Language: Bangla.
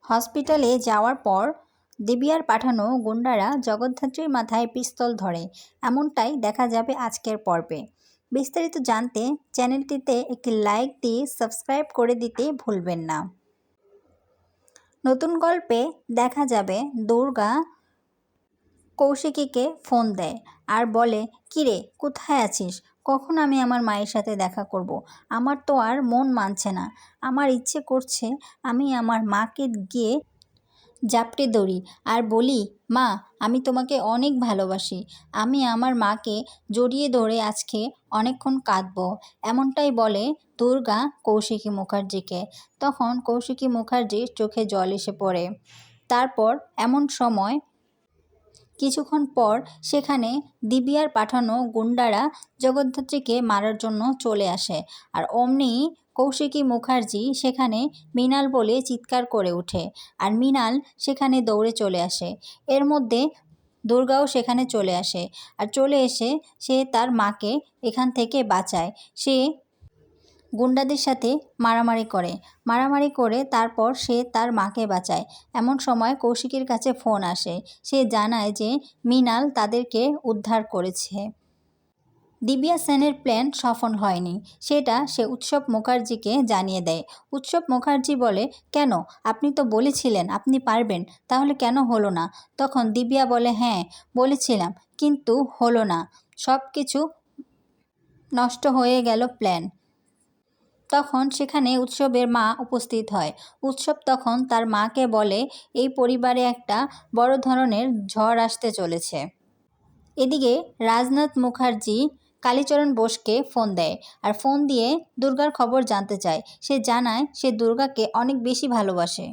হসপিটালে যাওয়ার পর দিবিয়ার পাঠানো গুন্ডারা জগদ্ধাত্রীর মাথায় পিস্তল ধরে, এমনটাই দেখা যাবে আজকের পর্বে। বিস্তারিত জানতে চ্যানেলটিতে একটি লাইক দিয়ে সাবস্ক্রাইব করে দিতে ভুলবেন না। নতুন গল্পে দেখা যাবে দুর্গা কৌশিকীকে ফোন দেয় আর বলে, কিরে কোথায় আছিস? কখন আমি আমার মায়ের সাথে দেখা করব? আমার তো আর মন মানছে না। আমার ইচ্ছে করছে আমি আমার মাকে গিয়ে জাপটে ধরি আর বলি, মা আমি তোমাকে অনেক ভালোবাসি। আমি আমার মাকে জড়িয়ে ধরে আজকে অনেকক্ষণ কাঁদবো। এমনটাই বলে দুর্গা কৌশিকী মুখার্জিকে। তখন কৌশিকী মুখার্জির চোখে জল এসে পড়ে। তারপর এমন সময় কিছুক্ষণ পর সেখানে দিবিয়ার পাঠানো গুন্ডারা জগদ্ধাত্রীকে মারার জন্য চলে আসে। আর অমনি কৌশিকী মুখার্জি সেখানে মৃণাল বলে চিৎকার করে ওঠে আর মৃণাল সেখানে দৌড়ে চলে আসে। এর মধ্যে দুর্গাও সেখানে চলে আসে আর চলে এসে সে তার মাকে এখান থেকে বাঁচায়। সে গুন্ডাদের সাথে মারামারি করে তারপর সে তার মাকে বাঁচায়। এমন সময় কৌশিকীর কাছে ফোন আসে। সে জানায় যে মৃণাল তাদেরকে উদ্ধার করেছে। দিবিয়া সেনের প্ল্যান সফল হয়নি, সেটা সে উৎসব মুখার্জিকে জানিয়ে দেয়। উৎসব মুখার্জি বলে, কেন? আপনি তো বলেছিলেন আপনি পারবেন, তাহলে কেন হলো না? তখন দিবিয়া বলে, হ্যাঁ বলেছিলাম, কিন্তু হলো না, সব কিছু নষ্ট হয়ে গেল প্ল্যান। তখন সেখানে উৎসবের মা উপস্থিত হয়। উৎসব তখন তার মাকে বলে, এই পরিবারে একটা বড় ধরনের ঝড় আসতে চলেছে। এদিকে রাজনাথ মুখার্জি কালীচরণ বোসকে ফোন দেয় আর ফোন দিয়ে দুর্গার খবর জানতে চায়। সে জানায় সে দুর্গাকে অনেক বেশি ভালোবাসে।